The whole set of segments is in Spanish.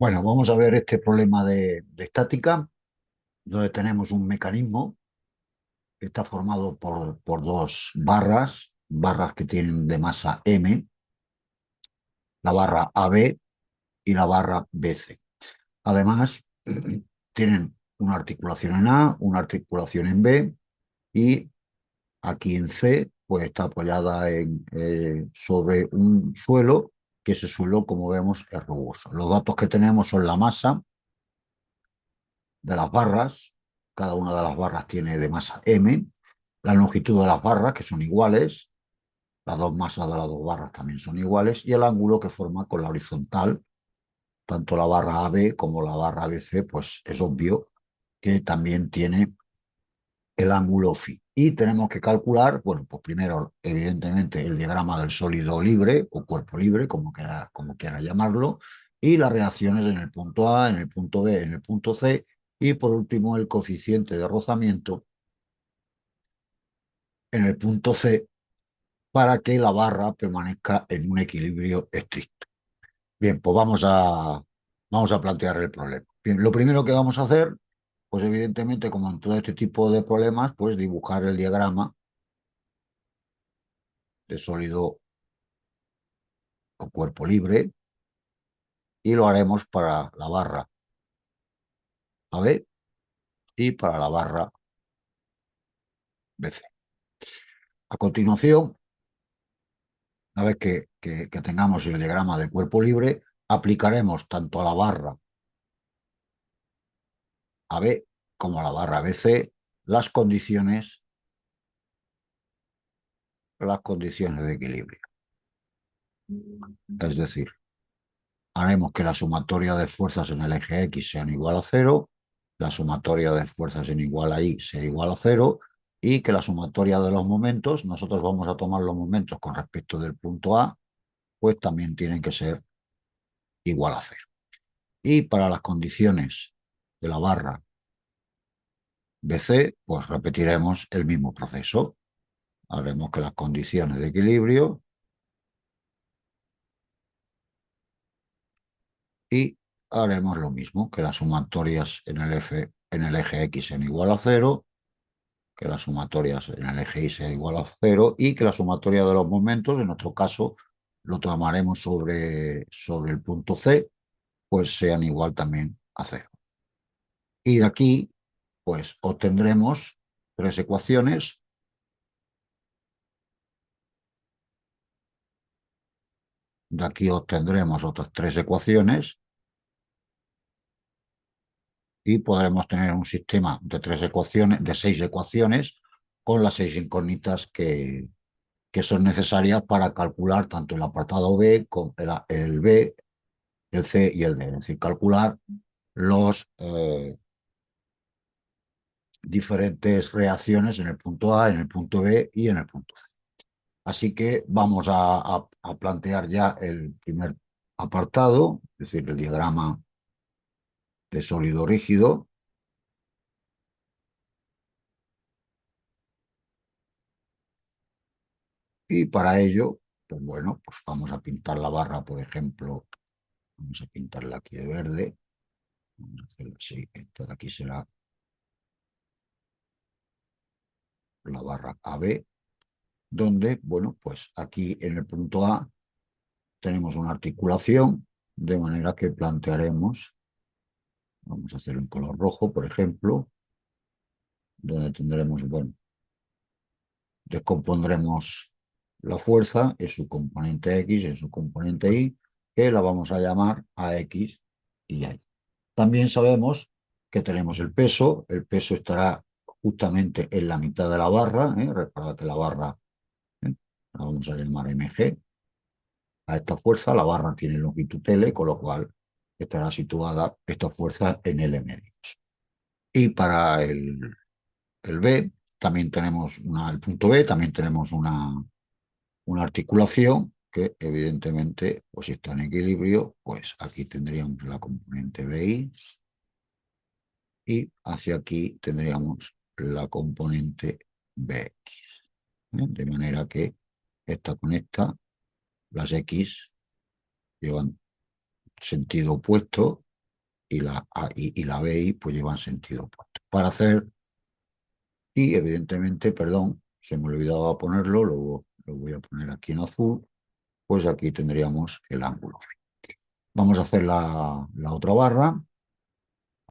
Bueno, vamos a ver este problema de estática, donde tenemos un mecanismo que está formado por dos barras que tienen de masa M, la barra AB y la barra BC. Además, tienen una articulación en A, una articulación en B y aquí en C, pues está apoyada sobre un suelo, que ese suelo, como vemos, es rugoso. Los datos que tenemos son la masa de las barras, cada una de las barras tiene de masa M, la longitud de las barras, que son iguales, las dos masas de las dos barras también son iguales, y el ángulo que forma con la horizontal, tanto la barra AB como la barra BC, pues es obvio que también tiene el ángulo phi. Y tenemos que calcular, bueno, pues primero, evidentemente, el diagrama del sólido libre o cuerpo libre, como quiera llamarlo, y las reacciones en el punto A, en el punto B, en el punto C, y por último, el coeficiente de rozamiento en el punto C para que la barra permanezca en un equilibrio estricto. Bien, pues vamos a plantear el problema. Bien, lo primero que vamos a hacer, pues evidentemente, como en todo este tipo de problemas, pues dibujar el diagrama de sólido o cuerpo libre, y lo haremos para la barra AB y para la barra BC. A continuación, una vez que tengamos el diagrama del cuerpo libre, aplicaremos tanto a la barra AB como a la barra BC las condiciones de equilibrio. Es decir, haremos que la sumatoria de fuerzas en el eje X sean igual a cero, la sumatoria de fuerzas en igual a Y sea igual a cero, y que la sumatoria de los momentos, nosotros vamos a tomar los momentos con respecto del punto A, pues también tienen que ser igual a cero. Y para las condiciones de la barra BC, pues repetiremos el mismo proceso. Haremos que las condiciones de equilibrio y haremos lo mismo, que las sumatorias en el eje X sean igual a cero, que las sumatorias en el eje Y sea igual a cero y que la sumatoria de los momentos, en nuestro caso, lo tomaremos sobre el punto C, pues sean igual también a cero. Y de aquí, pues obtendremos tres ecuaciones. De aquí obtendremos otras tres ecuaciones y podremos tener un sistema de tres ecuaciones, de seis ecuaciones, con las seis incógnitas que son necesarias para calcular tanto el apartado B, como el B, el C y el D. Es decir, calcular los diferentes reacciones en el punto A, en el punto B y en el punto C. Así que vamos a plantear ya el primer apartado, es decir, el diagrama de sólido rígido. Y para ello, pues bueno, pues vamos a pintar la barra, por ejemplo, vamos a pintarla aquí de verde. Vamos a hacerla así, esta de aquí será la barra AB, donde, bueno, pues aquí en el punto A tenemos una articulación, de manera que plantearemos, vamos a hacer en color rojo, por ejemplo, donde tendremos, bueno, descompondremos la fuerza en su componente X, en su componente Y, que la vamos a llamar AX y Y. También sabemos que tenemos el peso estará justamente en la mitad de la barra, ¿eh? Recuerda que la barra, ¿eh? La vamos a llamar mg, a esta fuerza, la barra tiene longitud L, con lo cual estará situada esta fuerza en L medios. Y para el B, también tenemos el punto B, también tenemos una articulación que evidentemente, pues si está en equilibrio, pues aquí tendríamos la componente BI y hacia aquí tendríamos la componente BX. De manera que esta con esta, las X llevan sentido opuesto y la BI pues llevan sentido opuesto. Para hacer, y evidentemente, perdón, se me olvidaba ponerlo, lo voy a poner aquí en azul, pues aquí tendríamos el ángulo. Vamos a hacer la otra barra,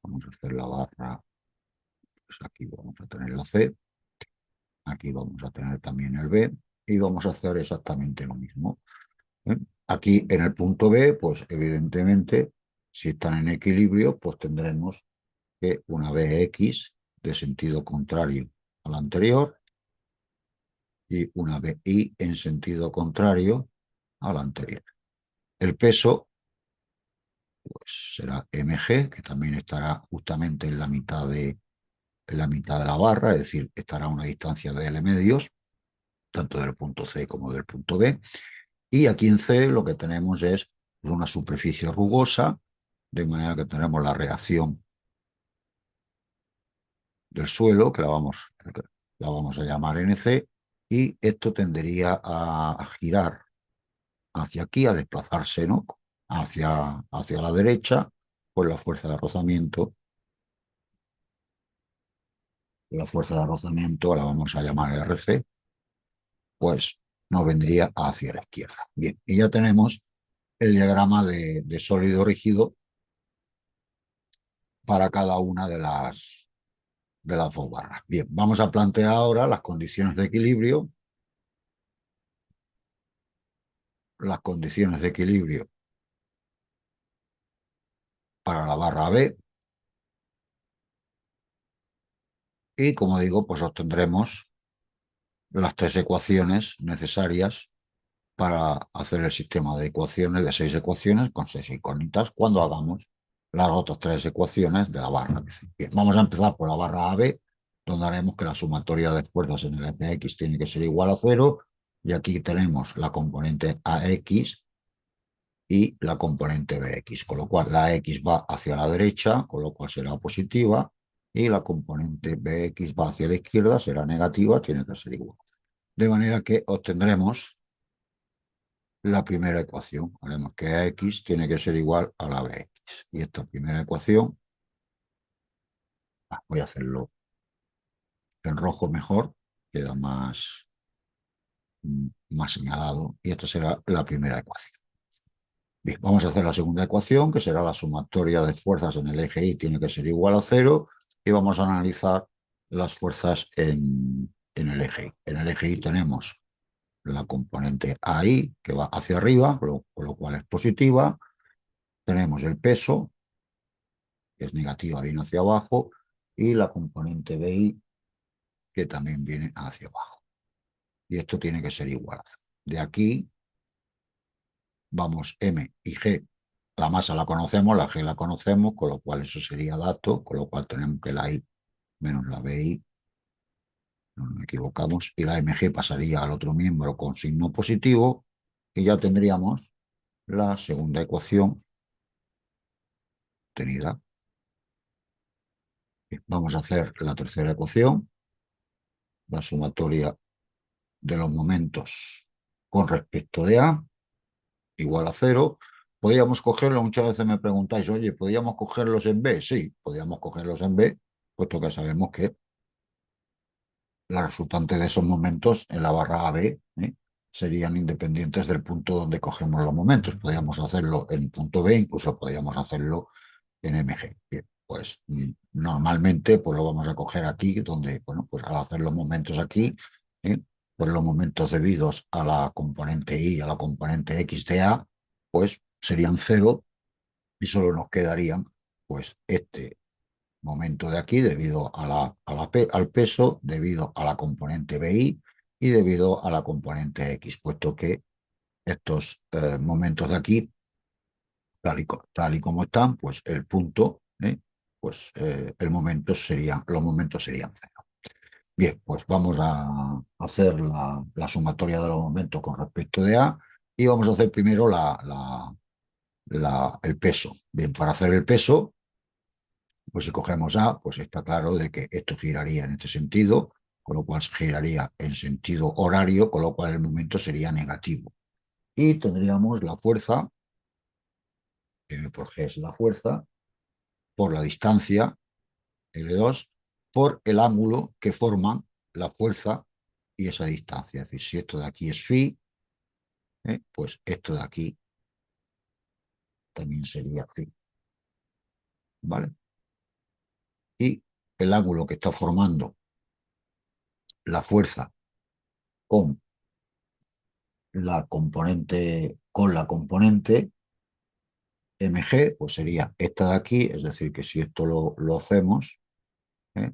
vamos a hacer la barra, pues aquí vamos a tener la C, aquí vamos a tener también el B, y vamos a hacer exactamente lo mismo. ¿Eh? Aquí en el punto B, pues evidentemente, si están en equilibrio, pues tendremos que una BX de sentido contrario al anterior y una BI en sentido contrario al anterior. El peso pues, será mg, que también estará justamente en la mitad de la barra, es decir, estará a una distancia de L medios, tanto del punto C como del punto B. Y aquí en C lo que tenemos es una superficie rugosa, de manera que tenemos la reacción del suelo, que la vamos a llamar NC, y esto tendería a girar hacia aquí, a desplazarse, ¿no? Hacia la derecha, pues la fuerza de rozamiento la vamos a llamar RC, pues nos vendría hacia la izquierda. Bien, y ya tenemos el diagrama de sólido rígido para cada una de las dos barras. Bien, vamos a plantear ahora las condiciones de equilibrio. Las condiciones de equilibrio para la barra B y, como digo, pues obtendremos las tres ecuaciones necesarias para hacer el sistema de ecuaciones de 6 ecuaciones con 6 incógnitas cuando hagamos las otras 3 ecuaciones de la barra. Bien, vamos a empezar por la barra AB, donde haremos que la sumatoria de fuerzas en el FX tiene que ser igual a 0, y aquí tenemos la componente AX y la componente BX, con lo cual la X va hacia la derecha, con lo cual será positiva, y la componente BX va hacia la izquierda, será negativa, tiene que ser igual. De manera que obtendremos la primera ecuación. Haremos que AX tiene que ser igual a la BX. Y esta primera ecuación, voy a hacerlo en rojo mejor, queda más señalado, y esta será la primera ecuación. Bien, vamos a hacer la segunda ecuación, que será la sumatoria de fuerzas en el eje Y tiene que ser igual a 0, y vamos a analizar las fuerzas en el eje Y. En el eje Y tenemos la componente AI, que va hacia arriba, con lo cual es positiva. Tenemos el peso, que es negativa, viene hacia abajo, y la componente BI, que también viene hacia abajo. Y esto tiene que ser igual a 0. De aquí vamos M y G. La masa la conocemos, la G la conocemos, con lo cual eso sería dato, con lo cual tenemos que la I menos la BI, no nos equivocamos, y la MG pasaría al otro miembro con signo positivo, y ya tendríamos la segunda ecuación obtenida. Vamos a hacer la tercera ecuación, la sumatoria de los momentos con respecto de A, igual a 0. Podríamos cogerlo, muchas veces me preguntáis, oye, ¿podríamos cogerlos en B? Sí, podríamos cogerlos en B, puesto que sabemos que las resultantes de esos momentos en la barra AB serían independientes del punto donde cogemos los momentos. Podríamos hacerlo en punto B, incluso podríamos hacerlo en MG. Bien, pues normalmente pues lo vamos a coger aquí, donde, bueno, pues al hacer los momentos aquí, pues los momentos debidos a la componente Y y a la componente X de A, pues serían 0, y solo nos quedarían pues este momento de aquí debido al peso, debido a la componente BI y debido a la componente X, puesto que estos momentos de aquí, tal y como están, pues el punto, pues los momentos serían 0. Bien, pues vamos a hacer la sumatoria de los momentos con respecto de A, y vamos a hacer primero el peso. Bien, para hacer el peso, pues si cogemos A, pues está claro de que esto giraría en este sentido, con lo cual giraría en sentido horario, con lo cual el momento sería negativo. Y tendríamos la fuerza, M por G es la fuerza, por la distancia, L2, por el ángulo que forman la fuerza y esa distancia. Es decir, si esto de aquí es phi, pues esto de aquí también sería phi, ¿vale? Y el ángulo que está formando la fuerza con con la componente mg, pues sería esta de aquí, es decir, que si esto lo hacemos,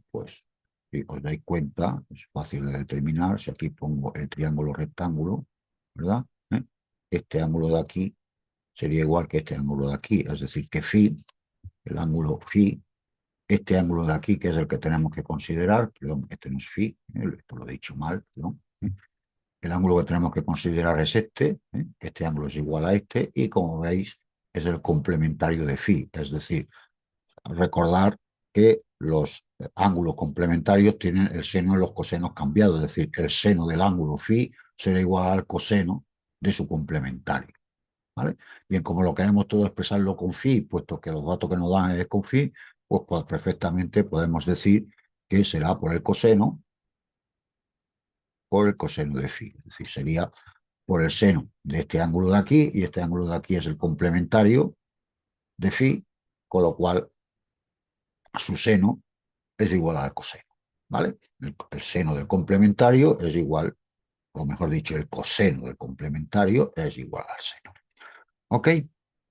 pues si os dais cuenta, es fácil de determinar, si aquí pongo el triángulo rectángulo, ¿verdad? Este ángulo de aquí sería igual que este ángulo de aquí, es decir, que phi, el ángulo phi, este ángulo de aquí, que es el que tenemos que considerar, perdón, este no es phi, esto lo he dicho mal, ¿no? El ángulo que tenemos que considerar es este ángulo es igual a este, y como veis, es el complementario de phi, es decir, recordar que los ángulos complementarios tienen el seno y los cosenos cambiados, es decir, el seno del ángulo phi será igual al coseno de su complementario, ¿vale? Bien, como lo queremos todo expresarlo con phi, puesto que los datos que nos dan es con phi, pues perfectamente podemos decir que será por el coseno de phi, es decir, sería por el seno de este ángulo de aquí, y este ángulo de aquí es el complementario de phi, con lo cual su seno es igual al coseno, ¿vale? El seno del complementario es igual, o mejor dicho, el coseno del complementario es igual al seno. ¿Ok?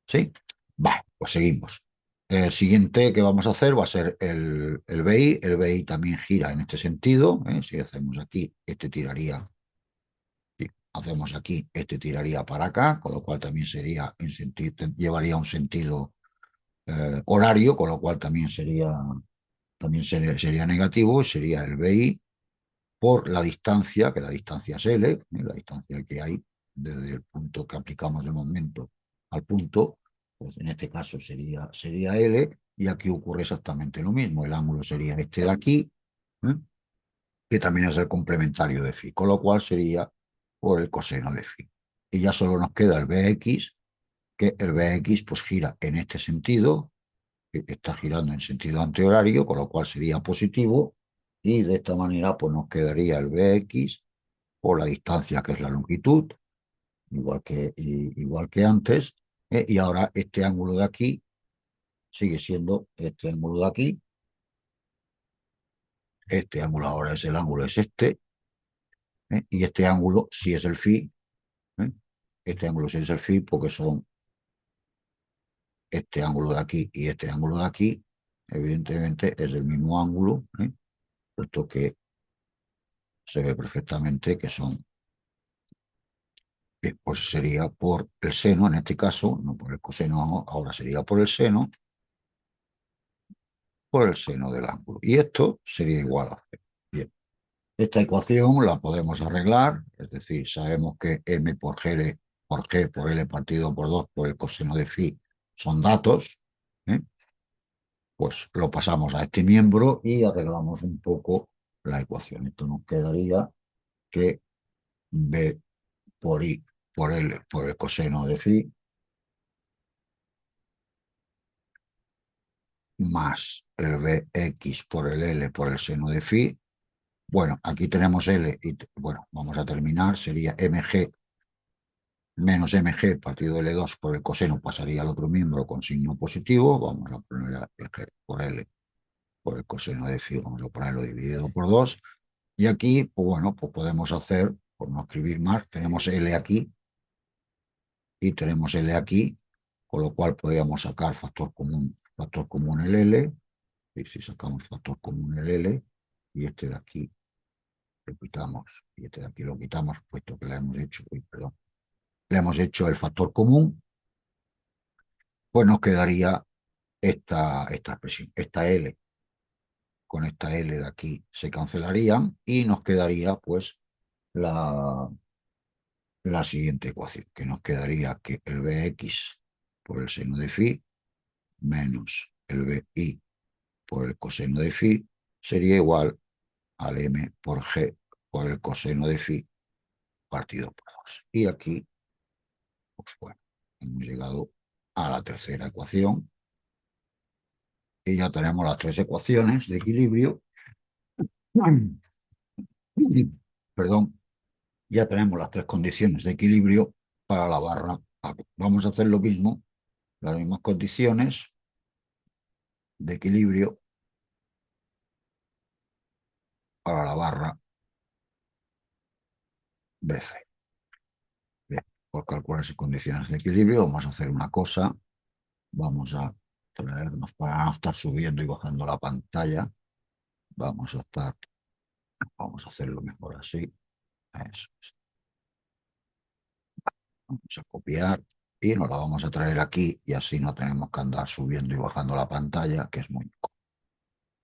¿Sí? Vale, pues seguimos. El siguiente que vamos a hacer va a ser el BI. El BI también gira en este sentido. Si hacemos aquí, este tiraría. Si hacemos aquí, este tiraría para acá, con lo cual también sería en sentido, llevaría un sentido horario, con lo cual también sería negativo, sería el BI por la distancia, que la distancia es L, la distancia que hay desde el punto que aplicamos el momento al punto, pues en este caso sería L, y aquí ocurre exactamente lo mismo, el ángulo sería este de aquí, ¿eh? Que también es el complementario de phi, con lo cual sería por el coseno de phi. Y ya solo nos queda el Bx, que el Bx pues gira en este sentido, que está girando en sentido antihorario, con lo cual sería positivo, y de esta manera pues nos quedaría el Bx por la distancia que es la longitud, igual que antes, y ahora este ángulo de aquí sigue siendo este ángulo de aquí, este ángulo ahora es el ángulo es este, y este ángulo sí es el phi, ¿eh? Este ángulo sí es el phi porque son este ángulo de aquí y este ángulo de aquí, evidentemente es el mismo ángulo, puesto que se ve perfectamente que son, pues sería por el seno en este caso, no por el coseno, ahora sería por el seno del ángulo. Y esto sería igual a cero. Bien, esta ecuación la podemos arreglar, es decir, sabemos que m por L partido por 2 por el coseno de phi son datos, ¿eh? Pues lo pasamos a este miembro y arreglamos un poco la ecuación. Esto nos quedaría que b por i por el coseno de phi más el bx por el L por el seno de phi. Bueno, aquí tenemos L y, bueno, vamos a terminar. Sería mg menos mg partido L2 por el coseno, pasaría al otro miembro con signo positivo. Vamos a poner mg por L por el coseno de phi, vamos a ponerlo dividido por 2. Y aquí, pues bueno, pues podemos hacer, por no escribir más, tenemos L aquí y tenemos L aquí, con lo cual podríamos sacar factor común el L, y si sacamos factor común el L, y este de aquí lo quitamos, y este de aquí lo quitamos, puesto que le hemos hecho, perdón, le hemos hecho el factor común, pues nos quedaría esta expresión, esta L con esta L de aquí se cancelarían, y nos quedaría pues la siguiente ecuación, que nos quedaría que el Bx por el seno de phi menos el Bi por el coseno de phi sería igual al m por g por el coseno de phi partido por 2. Y aquí, pues bueno, hemos llegado a la tercera ecuación, Y ya tenemos las tres ecuaciones de equilibrio. Perdón, ya tenemos las tres condiciones de equilibrio para la barra A. Vamos a hacer lo mismo, las mismas condiciones de equilibrio para la barra BC. Bien, por calcular esas condiciones de equilibrio vamos a hacer una cosa. Vamos a traernos para no estar subiendo y bajando la pantalla. Vamos a hacerlo mejor así. Eso es. Vamos a copiar y nos la vamos a traer aquí y así no tenemos que andar subiendo y bajando la pantalla, que es muy cómodo.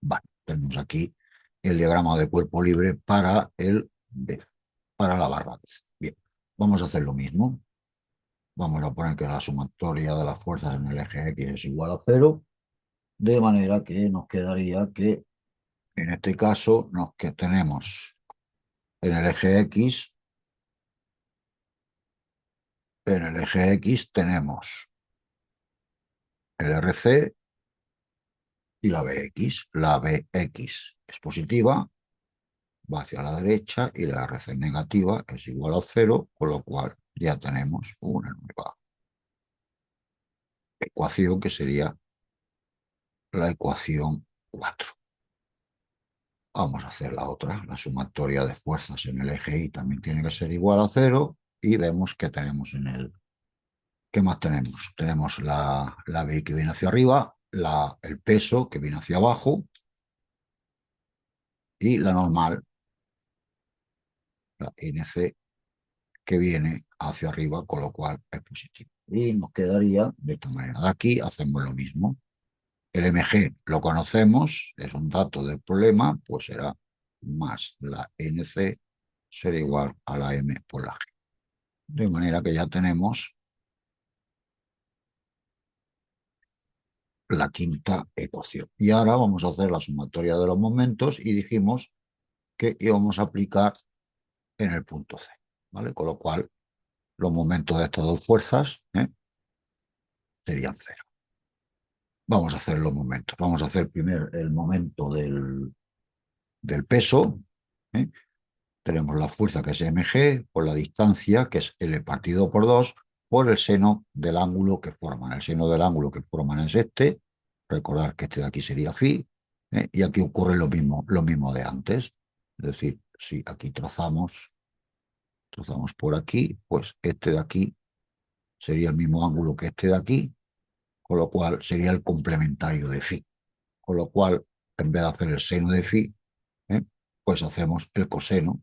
Vale, tenemos aquí el diagrama de cuerpo libre para el B, para la barra B. Bien, vamos a hacer lo mismo. Vamos a poner que la sumatoria de las fuerzas en el eje X es igual a cero, de manera que nos quedaría que en este caso que tenemos en el eje X, tenemos el RC y la BX. La BX es positiva, va hacia la derecha, y la RC negativa es igual a cero, con lo cual ya tenemos una nueva ecuación que sería la ecuación 4. Vamos a hacer la otra. La sumatoria de fuerzas en el eje Y también tiene que ser igual a cero, y vemos que tenemos en el... ¿Qué más tenemos? Tenemos la BI que viene hacia arriba, el peso que viene hacia abajo y la normal, la NC, que viene hacia arriba, con lo cual es positivo. Y nos quedaría de esta manera. De aquí hacemos lo mismo. El MG lo conocemos, es un dato del problema, pues será más la NC será igual a la M por la G. De manera que ya tenemos la quinta ecuación. Y ahora vamos a hacer la sumatoria de los momentos y dijimos que íbamos a aplicar en el punto C, ¿vale? Con lo cual los momentos de estas dos fuerzas serían cero. Vamos a hacer los momentos. Vamos a hacer primero el momento del peso. ¿eh? Tenemos la fuerza que es mg por la distancia, que es L partido por 2, por el seno del ángulo que forman. El seno del ángulo que forman es este. Recordar que este de aquí sería phi. Y aquí ocurre lo mismo de antes. Es decir, si aquí trazamos por aquí, pues este de aquí sería el mismo ángulo que este de aquí, con lo cual sería el complementario de phi. Con lo cual, en vez de hacer el seno de phi, pues hacemos el coseno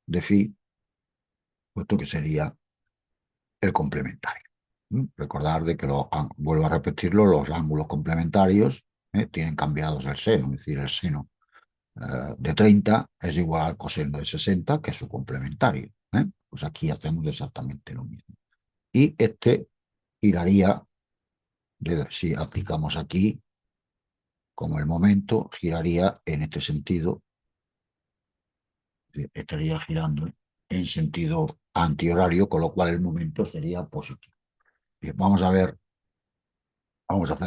de phi, puesto que sería el complementario. Recordar de que, vuelvo a repetirlo, los ángulos complementarios tienen cambiados el seno, es decir, el seno de 30 es igual al coseno de 60, que es su complementario. Pues aquí hacemos exactamente lo mismo. Y este giraría, si aplicamos aquí, como el momento, giraría en este sentido, estaría girando en sentido antihorario, con lo cual el momento sería positivo. Bien, vamos a hacer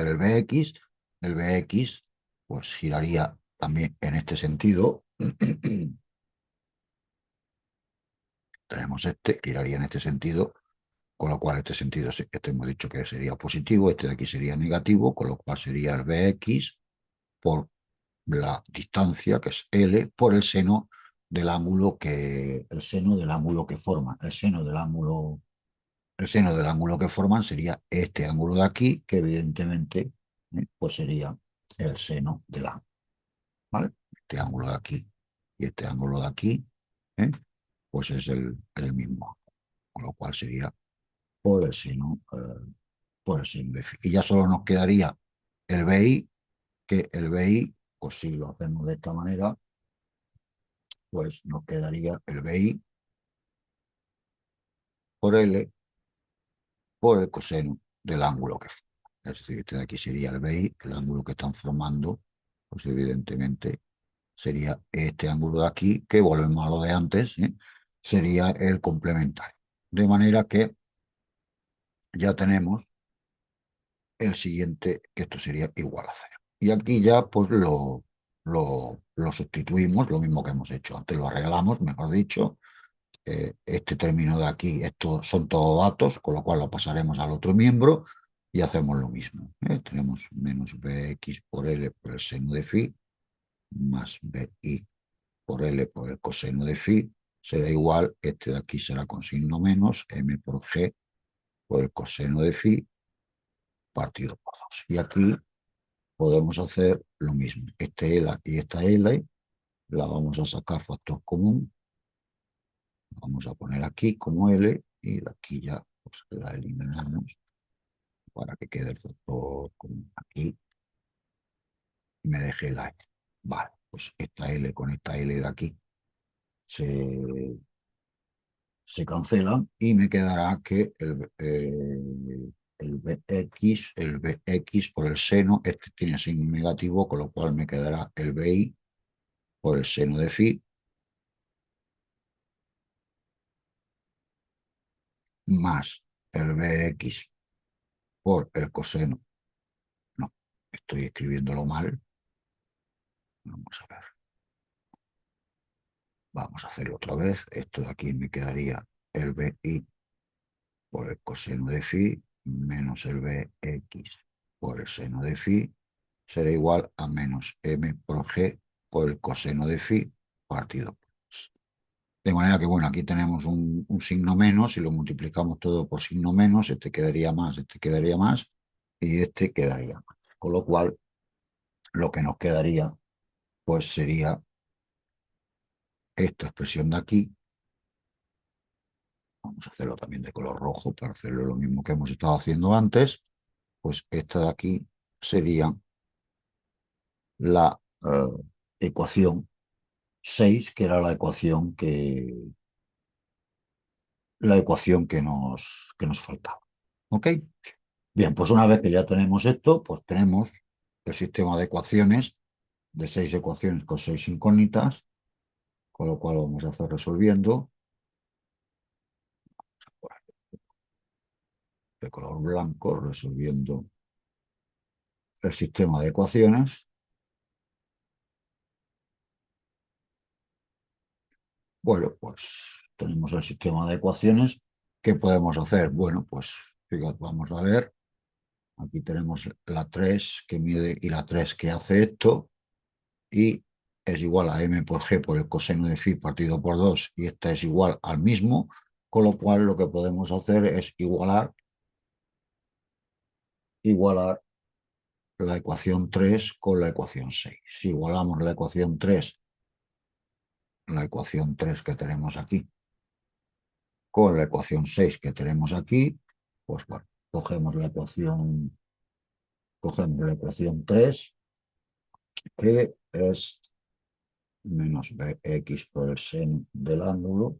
el BX. El BX pues giraría también en este sentido. Tenemos este, giraría en este sentido, con lo cual este sentido, este hemos dicho que sería positivo, este de aquí sería negativo, con lo cual sería el BX por la distancia, que es L, por el seno del ángulo que forma. El seno del ángulo que forman sería este ángulo de aquí, que evidentemente pues sería el seno del ángulo, ¿vale? Este ángulo de aquí y este ángulo de aquí, ¿eh? Pues es el mismo ángulo, con lo cual sería por el seno de phi. Y ya solo nos quedaría el BI, que el BI, pues si lo hacemos de esta manera, pues nos quedaría el BI por L por el coseno del ángulo que forma. Es decir, este de aquí sería el BI, el ángulo que están formando, pues evidentemente sería este ángulo de aquí, que volvemos a lo de antes, sería el complementario. De manera que ya tenemos el siguiente, que esto sería igual a cero. y aquí ya pues lo sustituimos, lo mismo que hemos hecho antes, lo arreglamos, mejor dicho. Este término de aquí, esto son todos datos, con lo cual lo pasaremos al otro miembro y hacemos lo mismo. Tenemos menos bx por L por el seno de phi más bi por L por el coseno de phi será igual, este de aquí será con signo menos, m por g por el coseno de phi partido por 2. Y aquí podemos hacer lo mismo. Este L y esta L la vamos a sacar factor común, vamos a poner aquí como L y de aquí ya pues, la eliminamos para que quede el factor común aquí y me deje la L. Vale, pues esta L con esta L de aquí se cancelan y me quedará que el Bx por el seno, este tiene signo negativo, con lo cual me quedará el Bi por el seno de phi más el Bx por el coseno. No, estoy escribiéndolo mal. Vamos a ver. Vamos a hacerlo otra vez. Esto de aquí me quedaría el Bi por el coseno de phi menos el Bx por el seno de phi será igual a menos m por g por el coseno de phi partido por 2. De manera que, bueno, aquí tenemos un signo menos y lo multiplicamos todo por signo menos, este quedaría más y este quedaría más. Con lo cual, lo que nos quedaría, pues sería esta expresión de aquí. Vamos a hacerlo también de color rojo para hacerlo lo mismo que hemos estado haciendo antes. Pues esta de aquí sería la ecuación 6, que era la ecuación que nos faltaba. ¿Ok? Bien, pues una vez que ya tenemos esto, pues tenemos el sistema de ecuaciones de 6 ecuaciones con 6 incógnitas, con lo cual vamos a hacer resolviendo de color blanco, resolviendo el sistema de ecuaciones. Bueno, pues tenemos el sistema de ecuaciones. ¿Qué podemos hacer? Bueno, pues fíjate, vamos a ver. Aquí tenemos la 3 que mide y la 3 que hace esto. Y es igual a m por g por el coseno de phi partido por 2 y esta es igual al mismo, con lo cual lo que podemos hacer es igualar la ecuación 3 con la ecuación 6. Si igualamos la ecuación 3 que tenemos aquí, con la ecuación 6 que tenemos aquí, pues bueno, cogemos la ecuación 3, que es menos bx por el seno del ángulo,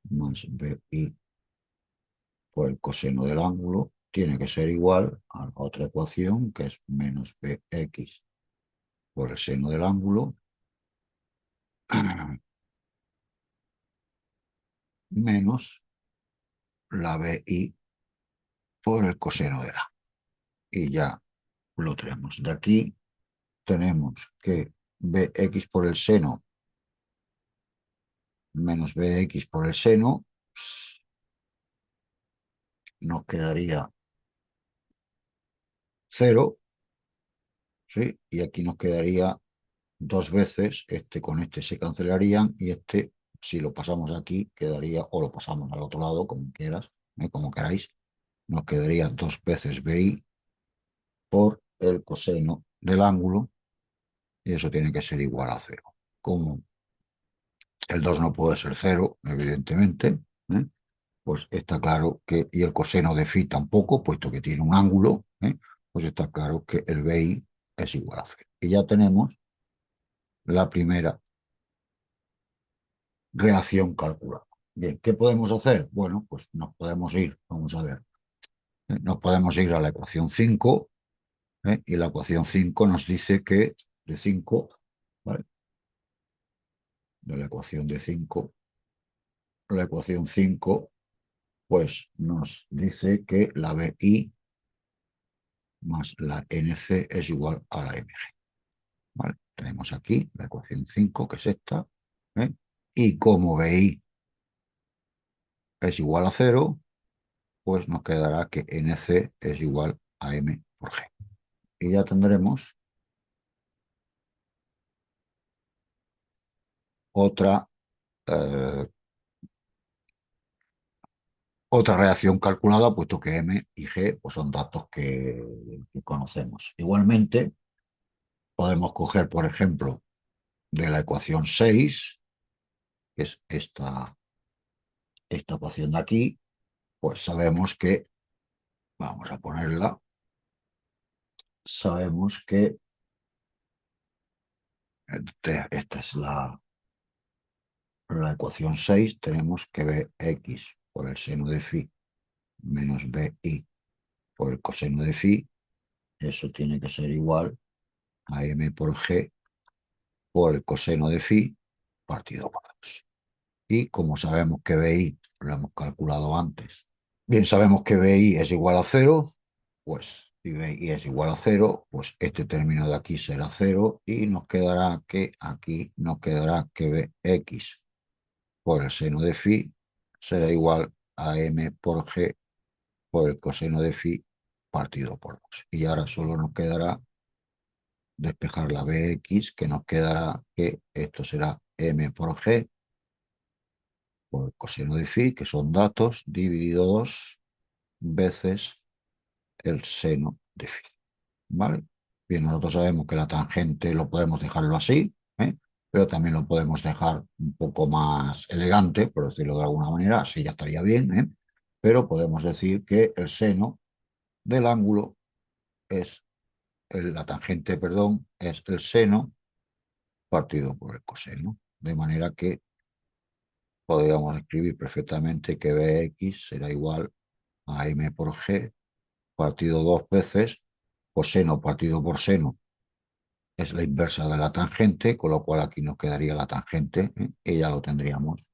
más bi por el coseno del ángulo, tiene que ser igual a la otra ecuación, que es menos bx por el seno del ángulo, menos la bi por el coseno del ángulo. Y ya lo tenemos. De aquí tenemos que bx por el seno menos bx por el seno nos quedaría 0, ¿sí? Y aquí nos quedaría dos veces, este con este se cancelarían y este, si lo pasamos aquí, quedaría, o lo pasamos al otro lado, como quieras, como queráis, nos quedaría dos veces bi por el coseno del ángulo y eso tiene que ser igual a 0. Como el 2 no puede ser 0, evidentemente, ¿eh? Pues está claro que, y el coseno de phi tampoco, puesto que tiene un ángulo, pues está claro que el bi es igual a 0. Y ya tenemos la primera reacción calculada. Bien, ¿qué podemos hacer? Bueno, pues nos podemos ir, vamos a ver, nos podemos ir a la ecuación 5, y la ecuación 5 nos dice que de 5, ¿vale? De la ecuación de 5, la ecuación 5, pues nos dice que la BI más la NC es igual a la MG. ¿Vale? Tenemos aquí la ecuación 5, que es esta, ¿eh? Y como BI es igual a 0, pues nos quedará que NC es igual a M por G. Y ya tendremos otra, eh, otra reacción calculada, puesto que M y G pues, son datos que conocemos. Igualmente, podemos coger, por ejemplo, de la ecuación 6, que es esta ecuación de aquí, pues sabemos que, vamos a ponerla, sabemos que esta es la ecuación 6, tenemos que Bx por el seno de phi menos Bi por el coseno de phi, eso tiene que ser igual a M por G por el coseno de phi partido por 2. Y como sabemos que Bi lo hemos calculado antes, bien sabemos que Bi es igual a 0, pues si Bi es igual a 0, pues este término de aquí será 0 y nos quedará que aquí nos quedará que Bx por el seno de phi será igual a M por G por el coseno de phi partido por 2. Y ahora solo nos quedará despejar la Bx, que nos quedará que esto será M por G por el coseno de phi, que son datos, dividido 2 veces el seno de phi. ¿Vale? Bien, nosotros sabemos que la tangente lo podemos dejarlo así, ¿eh? Pero también lo podemos dejar un poco más elegante, por decirlo de alguna manera, así ya estaría bien, ¿eh? Pero podemos decir que el seno del ángulo es, la tangente, perdón, es el seno partido por el coseno, de manera que podríamos escribir perfectamente que Bx será igual a M por G partido dos veces coseno partido por seno es la inversa de la tangente, con lo cual aquí nos quedaría la tangente, ¿eh? Y ya lo tendríamos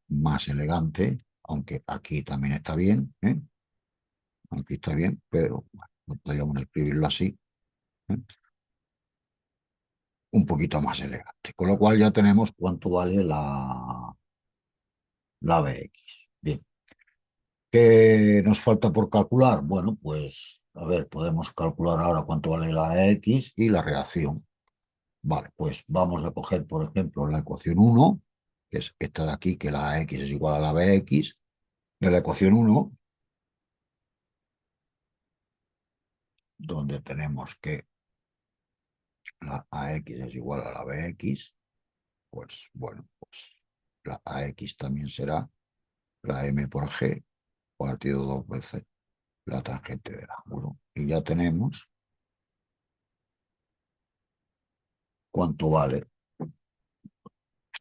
más elegante, aunque aquí también está bien, ¿eh? Aquí está bien, pero bueno, no podríamos escribirlo así, ¿eh? Un poquito más elegante, con lo cual ya tenemos cuánto vale la Bx. Bien, ¿qué nos falta por calcular? Bueno, pues a ver, podemos calcular ahora cuánto vale la X y la reacción. Vale, pues vamos a coger, por ejemplo, la ecuación 1, que es esta de aquí, que la X es igual a la Bx. De la ecuación 1, donde tenemos que la AX es igual a la BX, pues bueno, pues la AX también será la M por G partido dos veces la tangente del ángulo. Y ya tenemos cuánto vale.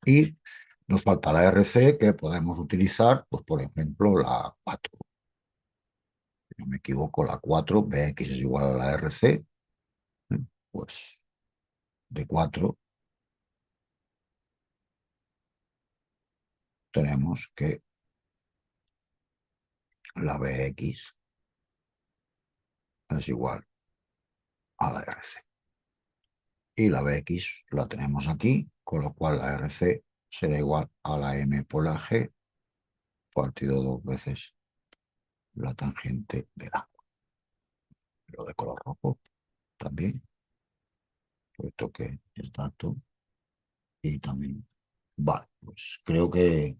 Y nos falta la RC, que podemos utilizar, pues por ejemplo, la 4. Si no me equivoco, la 4, Bx es igual a la RC, ¿eh? Pues de 4 tenemos que la Bx es igual a la RC. Y la Bx la tenemos aquí, con lo cual la RC será igual a la M por la G partido dos veces la tangente del ángulo. Lo de color rojo también, puesto que es dato. Y también, vale, pues creo que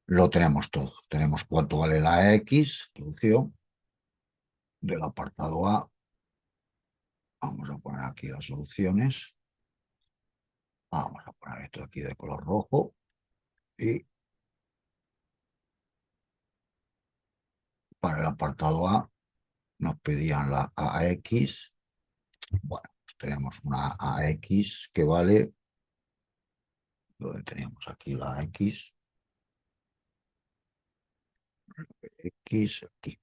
lo tenemos todo. Tenemos cuánto vale la X, solución del apartado A. Vamos a poner aquí las soluciones. Vamos a poner esto aquí de color rojo. Y para el apartado A nos pedían la AX. Bueno, pues tenemos una AX que vale, donde teníamos aquí la X, X aquí.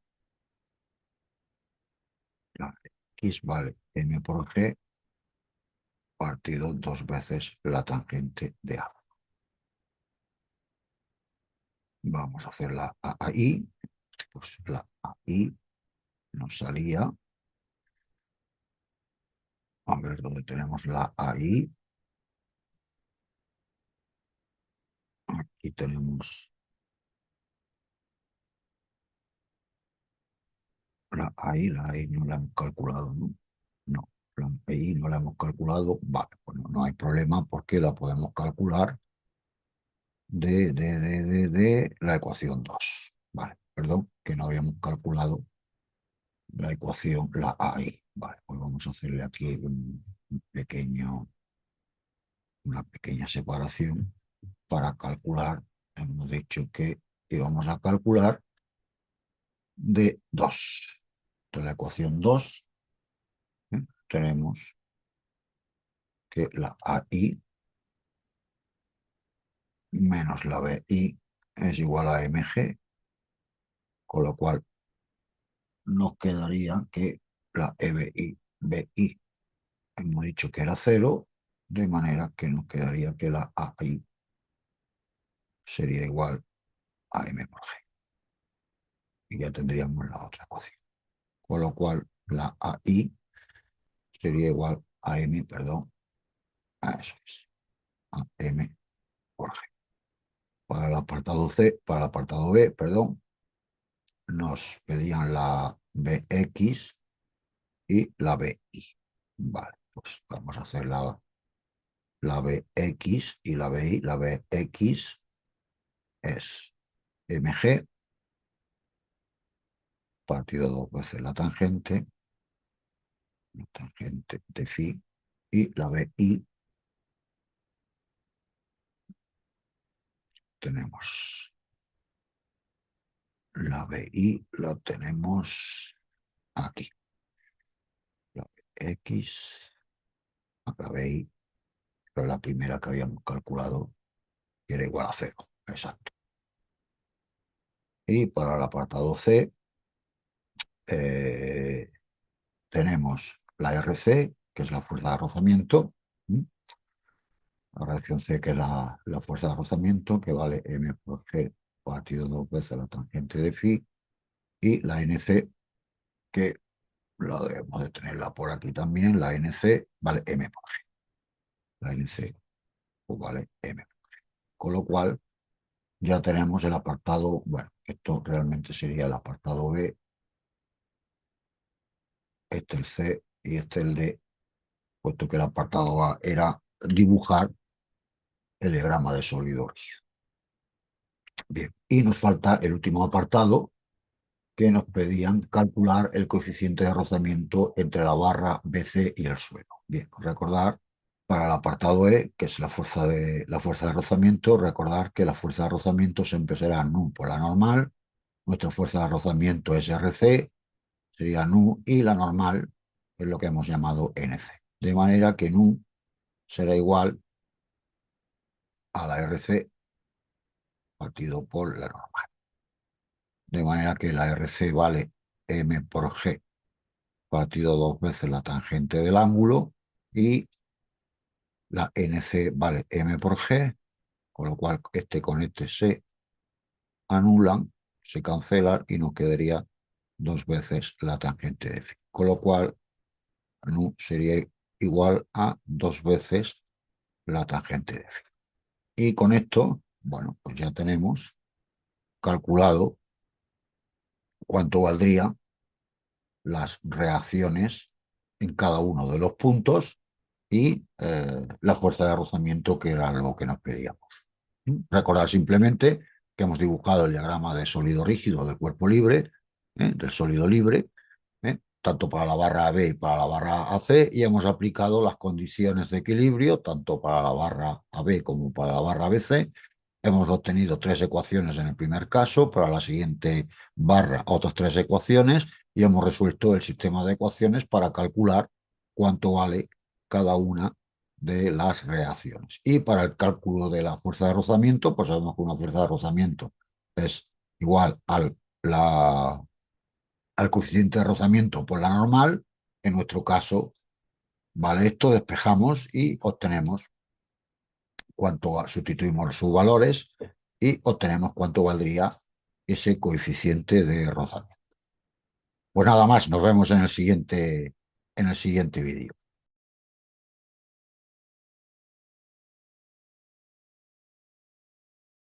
La X vale M por G partido dos veces la tangente de A. Vamos a hacer la AI, pues la AI nos salía, a ver dónde tenemos la AI. Aquí tenemos la AI no la hemos calculado, ¿no? No, la AI no la hemos calculado. Vale, bueno, no hay problema porque la podemos calcular de la ecuación 2. Vale, perdón, que no habíamos calculado la ecuación, la AI. Vale, pues vamos a hacerle aquí una pequeña separación para calcular. Hemos dicho que íbamos a calcular de 2. De la ecuación 2, tenemos que la AI menos la BI es igual a MG, con lo cual nos quedaría que la BI hemos dicho que era 0, de manera que nos quedaría que la AI sería igual a M por G. Y ya tendríamos la otra ecuación. Con lo cual la AI sería igual a M, perdón, a eso es, a M por G. Para el apartado C, para el apartado B, perdón, nos pedían la BX y la BI. Vale, pues vamos a hacer la BX y la BI. La BX es MG partido dos veces la tangente de phi, y la BI tenemos, la BI la tenemos aquí, la X, la BI, pero la primera que habíamos calculado que era igual a 0, exacto. Y para el apartado C eh, tenemos la RC, que es la fuerza de rozamiento, la reacción C, que es la fuerza de rozamiento, que vale M por G partido dos veces la tangente de phi, y la NC, que la debemos de tenerla por aquí también, la NC vale M por G. La NC pues vale M. Con lo cual ya tenemos el apartado, bueno, esto realmente sería el apartado B, este el C y este el D, puesto que el apartado A era dibujar el diagrama de sólido rígido. Bien, y nos falta el último apartado, que nos pedían calcular el coeficiente de rozamiento entre la barra BC y el suelo. Bien, recordar para el apartado E, que es la fuerza de rozamiento, recordar que la fuerza de rozamiento siempre será nu por la normal, nuestra fuerza de rozamiento es RC, sería nu, y la normal es lo que hemos llamado NC. De manera que nu será igual a la RC partido por la normal. De manera que la RC vale M por G partido dos veces la tangente del ángulo, y la NC vale M por G, con lo cual este con este se anulan, se cancelan y nos quedaría dos veces la tangente de phi. Con lo cual nu sería igual a dos veces la tangente de phi. Y con esto, bueno, pues ya tenemos calculado cuánto valdría las reacciones en cada uno de los puntos y la fuerza de rozamiento, que era lo que nos pedíamos. Recordar simplemente que hemos dibujado el diagrama de sólido rígido del cuerpo libre, del sólido libre, tanto para la barra AB y para la barra AC, y hemos aplicado las condiciones de equilibrio tanto para la barra AB como para la barra BC. Hemos obtenido tres ecuaciones en el primer caso, para la siguiente barra otras tres ecuaciones, y hemos resuelto el sistema de ecuaciones para calcular cuánto vale cada una de las reacciones. Y para el cálculo de la fuerza de rozamiento, pues sabemos que una fuerza de rozamiento es igual al coeficiente de rozamiento por la normal. En nuestro caso, vale esto, despejamos y obtenemos sustituimos sus valores y obtenemos cuánto valdría ese coeficiente de rozamiento. Pues nada más, nos vemos en el siguiente vídeo.